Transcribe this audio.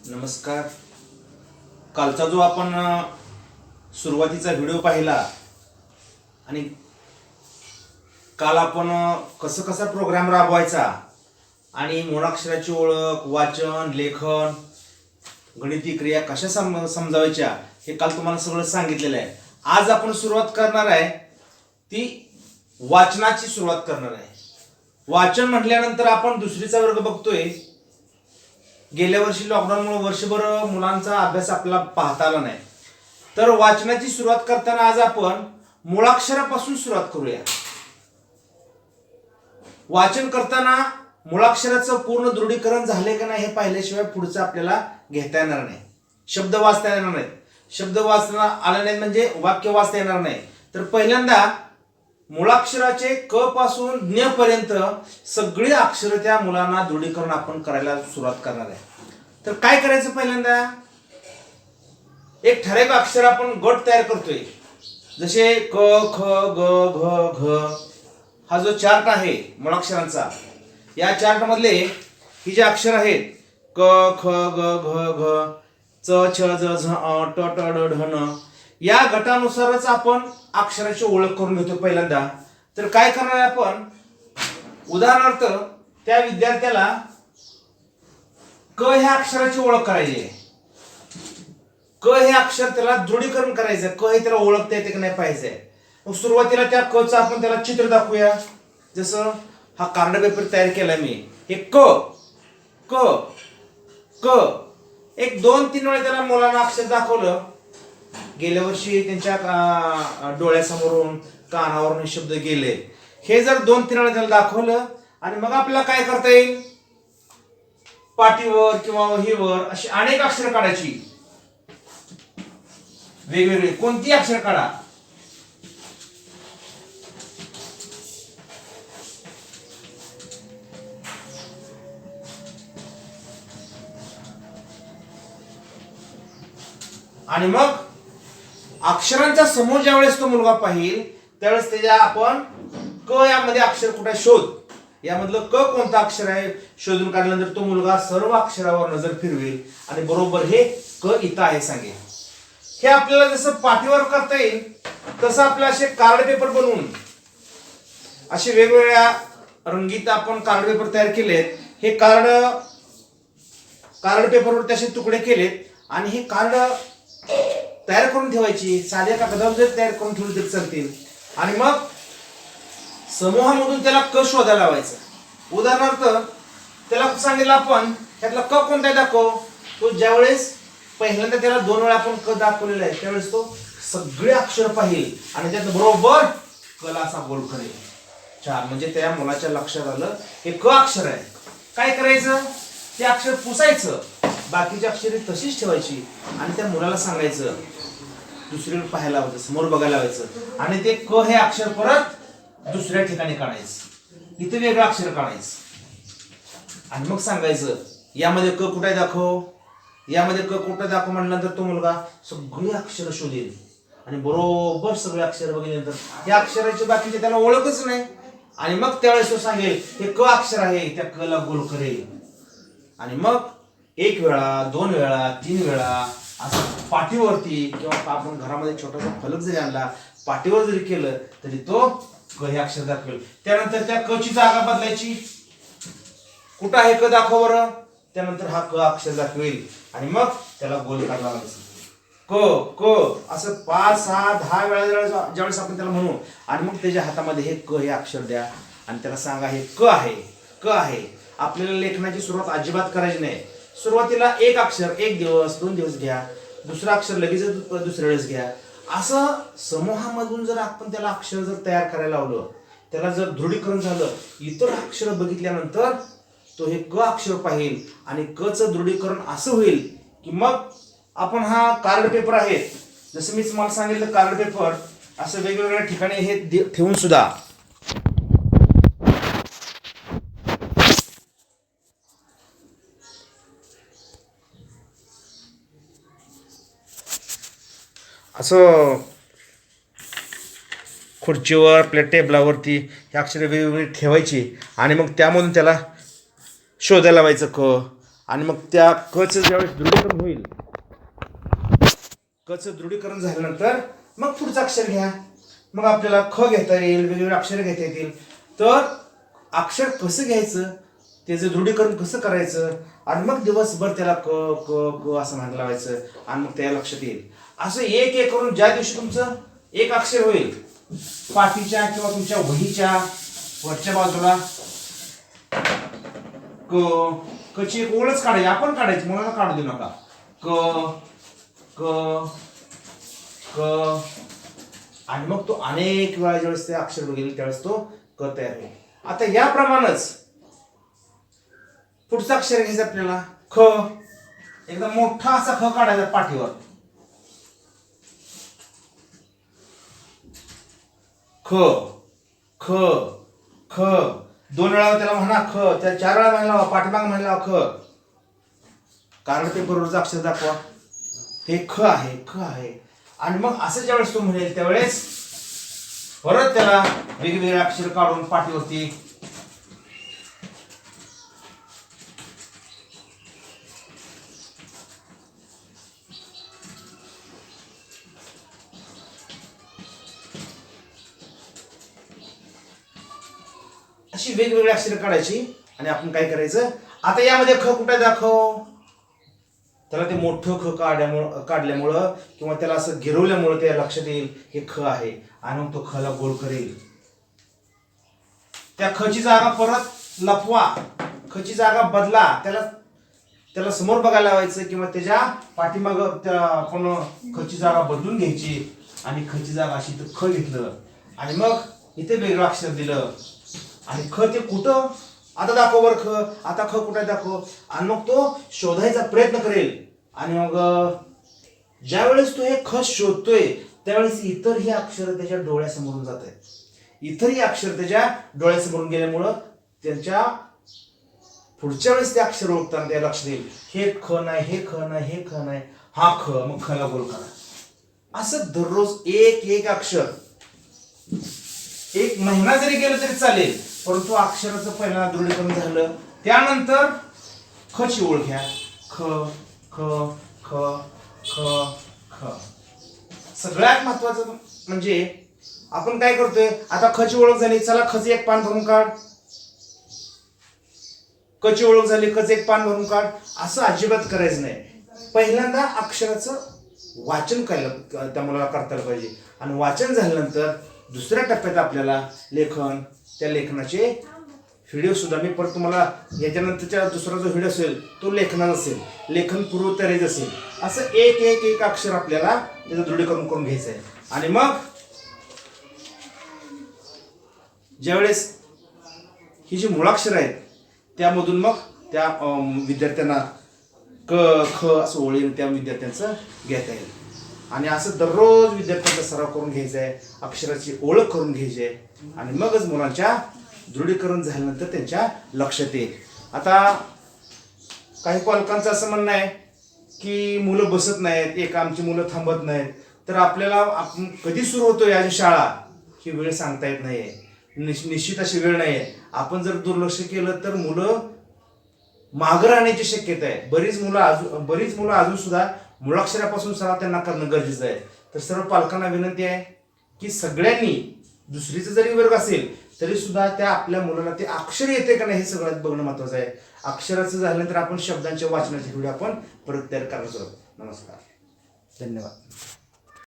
नमस्कार. कालचा जो आपण सुरुवातीचा व्हिडिओ पाहिला आणि काल आपण कसं कसा प्रोग्राम राबवायचा आणि मूळाक्षराची ओळख, वाचन, लेखन, गणिती क्रिया कशा समजावायच्या हे काल तुम्हाला सगळं सांगितलेलं आहे. आज आपण सुरुवात करणार आहे ती वाचनाची सुरुवात करणार आहे. वाचन म्हटल्यानंतर आपण दुसरीचा वर्ग बघतोय. गेल्या वर्षी लॉकडाऊनमुळे वर्षभर मुलांचा अभ्यास आपला पाहता आला नाही, तर वाचनाची सुरुवात करताना आज आपण मुळाक्षरापासून सुरुवात करूया. वाचन करताना मुळाक्षराचं पूर्ण दृढीकरण झाले का नाही हे पाहिल्याशिवाय पुढचं आपल्याला घेता येणार नाही. शब्द वाचता येणार नाहीत. शब्द वाचता आले नाहीत म्हणजे वाक्य वाचता येणार नाही. तर पहिल्यांदा मुळाक्षराचे क पासून ज्ञ पर्यंत सगळी अक्षर त्या मुलांना दृढीकरण आपण करायला सुरुवात करणार आहे. तर काय करायचं, पहिल्यांदा एक ठराविक अक्षर आपण गट तयार करतोय. जसे क, ख, ग, घ, घ हा जो चार्ट आहे मुळाक्षरांचा, या चार्ट मधले ही जे अक्षर आहेत क, ख, ग, घ, घ, च, छ, ज, झ, ट, ट, ड, ढ, न, या गटानुसारच आपण अक्षराची ओळख करून घेतो पहिल्यांदा. तर काय करणार आहे आपण, उदाहरणार्थ त्या विद्यार्थ्याला क ह्या अक्षराची ओळख करायची आहे. क हे अक्षर त्याला दृढीकरण करायचं, क हे त्याला ओळखता येते की नाही पाहिजे. मग सुरुवातीला त्या क चं आपण त्याला चित्र दाखवूया. जसं हा कार्ड पेपर तयार केलाय मी. हे क क क एक 2-3 वेळा त्याला मुलांना अक्षर दाखवलं. गेल्या वर्षी त्यांच्या डोळ्यासमोरून कानावरून हे शब्द गेले. हे जर 2-3 वेळा त्याला दाखवलं आणि मग आपल्याला काय करता येईल, पाटीवर किंवा वहीवर अशी अनेक अक्षर काढायची. वेगवेगळे कोणती अक्षर काढा. आणि मग अक्षरांचा समूह ज्यावेळेस तो मुलगा पाहिल त्यावेळेस त्याच्या आपण क यामध्ये अक्षर कुठे शोध, यामधलं क कोणतं अक्षर आहे शोधून काढल्यानंतर तो मुलगा सर्व अक्षरावर नजर फिरवेल आणि बरोबर हे क इथं आहे सांगेल. हे आपल्याला जसं पाठीवर करता येईल तसं आपलं असे कार्ड पेपर बनवून असे वेगवेगळ्या रंगीत आपण कार्ड पेपर तयार केलेत. हे कार्ड पेपरवर तसे तुकडे केलेत आणि हे कार्ड तयार करून ठेवायची. साध्या कागदावर जर तयार करून ठेवली तरी चालतील. आणि मग समूहामधून त्याला क शोधायला लावायचा. उदाहरणार्थ त्याला सांगितलं आपण त्यातला क कोणता दाखव. तो ज्यावेळेस पहिल्यांदा त्याला 2 वेळा आपण क दाखवलेला आहे त्यावेळेस तो सगळे अक्षर पाहिल आणि त्यात बरोबर कला असा गोल करेल. छान, म्हणजे त्या मुलाच्या लक्षात आलं हे क अक्षर आहे. काय करायचं, ते अक्षर पुसायचं, बाकीची अक्षरे तशीच ठेवायची आणि त्या मुलाला सांगायचं दुसरीकडे पाहायला लावायचं, समोर बघायला लावायचं आणि ते क हे अक्षर परत दुसऱ्या ठिकाणी काढायचं. इथे वेगळं अक्षर काढायचं आणि मग सांगायचं यामध्ये क कुठे दाखव, यामध्ये क कुठे दाखव म्हटल्यानंतर तो मुलगा सगळी अक्षर शोधेल आणि बरोबर सगळे अक्षर बघितल्यानंतर या अक्षराची बाकीचे त्याला ओळखच नाही आणि मग त्यावेळेस तो सांगेल हे क अक्षर आहे, त्या क ला गोल करेल आणि मग 1 वेळा 2 वेळा 3 वेळा असं पाठीवरती किंवा आपण घरामध्ये छोटासा फलक जरी आणला पाठीवर जरी केलं तरी तो क हे अक्षर दाखवेल. त्यानंतर त्या क ची जागा बदलायची. कुठं आहे क दाखव बरं, त्यानंतर हा क अक्षर दाखवेल आणि मग त्याला गोल काढला क क असं 5, 6, 10 वेळा ज्यावेळेस आपण त्याला म्हणू आणि मग त्याच्या हातामध्ये हे क हे अक्षर द्या आणि त्याला सांगा हे क आहे, क आहे. आपल्याला लेखनाची सुरुवात अजिबात करायची नाही. सुरुवातीला एक अक्षर 1 दिवस 2 दिवस घ्या, दुसरं अक्षर लगेच दुसऱ्या वेळेस घ्या. असं समूहामधून जर आपण त्याला अक्षर जर तयार करायला लावलं, त्याला जर दृढीकरण झालं, इतर अक्षर बघितल्यानंतर तो हे क अक्षर पाहिल आणि क चं दृढीकरण असं होईल की मग आपण हा कार्ड पेपर आहे जसं मी तुम्हाला सांगितलं कार्ड पेपर असं वेगवेगळ्या ठिकाणी हे ठेवून सुद्धा असं खुर्चीवर आपल्या टेबलावरती हे अक्षरे वेगवेगळी ठेवायची आणि मग त्यामधून त्याला शोधायला लावायचं क आणि मग त्या कचं ज्यावेळेस दृढीकरण होईल, कचं दृढीकरण झाल्यानंतर मग पुढचं अक्षर घ्या. मग आपल्याला ख घेता येईल, वेगवेगळे अक्षर घेता येतील. तर अक्षर कसं घ्यायचं, त्याचं दृढीकरण कसं करायचं, आणि मग दिवसभर त्याला क क क असं म्हणायला लावायचं आणि मग त्याला लक्षात येईल. असं एक एक करून ज्या दिवशी तुमचं एक अक्षर होईल, पाठीच्या किंवा तुमच्या वहीच्या वरच्या बाजूला कची एक ओळच काढायची, आपण काढायची, मुलांना काढू देऊ नका. क क क आणि मग तो अनेक वेळा ज्यावेळेस ते अक्षर बघेल त्यावेळेस तो क तयार होईल. आता याप्रमाणेच पुढचं अक्षर घ्यायचं आपल्याला ख. एकदम मोठा असा ख काढायचा पाठीवर. ख ख ख 2 वेळा त्याला म्हणा ख, त्या 4 वेळा म्हणायला पाठीमाग म्हणायला ख. कारण ते बरोबरचं अक्षर दाखवा. हे ख आहे, ख आहे. आणि मग असं ज्यावेळेस तो म्हणेल त्यावेळेस परत त्याला वेगवेगळे अक्षर काढून पाठीवरती अशी वेगवेगळी अक्षरे काढायची. आणि आपण काय करायचं, आता यामध्ये ख कुठे दाखव, त्याला ते मोठं ख काढल्यामुळं किंवा त्याला असं गिरवल्यामुळं त्या लक्षात येईल हे ख आहे. आणि मग तो खला गोल करेल. त्या खची जागा परत लपवा, खची जागा बदला, त्याला समोर बघायला लावायचं किंवा त्याच्या पाठीमाग आपण खची जागा बदलून घ्यायची. आणि खची जागा अशी तर ख घेतलं आणि मग इथे वेगळं अक्षर दिलं. आणि ख ते कुठं, आता दाखव बर ख, आता ख कुठे दाखव. आणि मग तो शोधायचा प्रयत्न करेल. आणि मग ज्यावेळेस तो हे ख शोधतोय त्यावेळेस इतरही अक्षर त्याच्या डोळ्यासमोरून जात आहेत. इतरही अक्षर त्याच्या डोळ्यासमोरून गेल्यामुळं त्यांच्या पुढच्या वेळेस ते अक्षर ओळखताना त्या लक्षात येईल हे ख नाही, हे ख नाही, हे ख नाही, हा ख. मग खला गोल करा. असं दररोज एक एक अक्षर, एक महिना जरी गेलं तरी चालेल, परंतु अक्षराचं पहिला दृढीकरण झालं त्यानंतर खची ओळख घ्या. ख ख ख ख ख. सगळ्यात महत्वाचं म्हणजे आपण काय करतोय, आता खची ओळख झाली, चला खच एक पान भरून काढ. कची ओळख झाली, खच एक पान भरून काढ. असं अजिबात करायचं नाही. पहिल्यांदा अक्षराचं वाचन करायला त्या मुलाला करता पाहिजे. आणि वाचन झाल्यानंतर दुसऱ्या टप्प्यात आपल्याला लेखन, त्या लेखनाचे व्हिडिओ सुद्धा मी परत तुम्हाला याच्यानंतरच्या दुसरा जो व्हिडिओ असेल तो लेखनाचा असेल, लेखन पूर्वतयारीचं असेल. असं एक एक एक अक्षर आपल्याला त्याचं दृढीकरण करून घ्यायचं आहे. आणि मग ज्यावेळेस ही जी मुळाक्षर आहेत त्यामधून मग त्या विद्यार्थ्यांना क ख असं ओळीने त्या विद्यार्थ्यांचं घेता येईल. आणि असं दररोज विद्यार्थ्यांचा सराव करून घ्यायचा आहे, अक्षराची ओळख करून घ्यायची आहे. आणि मगच मुलांच्या दृढीकरण झाल्यानंतर त्यांच्या लक्षात येईल. आता काही पालकांचं असं म्हणणं आहे की मुलं बसत नाहीत, एक आमची मुलं थांबत नाहीत. तर आपल्याला आपण कधी सुरू होतो या शाळा ही वेळ सांगता येत नाहीये. निश्चित अशी वेळ नाहीये. आपण जर दुर्लक्ष केलं तर मुलं मागं राहण्याची शक्यता आहे. बरीच मुलं अजून सुद्धा मुळाक्षरापासून सराव त्यांना करणं गरजेचं आहे. तर सर्व पालकांना विनंती आहे की सगळ्यांनी दुसरीचं जरी वर्ग असेल तरी सुद्धा त्या आपल्या मुलाला ते अक्षर येते का नाही हे सगळ्यात बघणं महत्वाचं आहे. अक्षराचं झाल्यानंतर आपण शब्दांच्या वाचनाचे व्हिडिओ आपण परत तयार करणार आहोत. नमस्कार, धन्यवाद.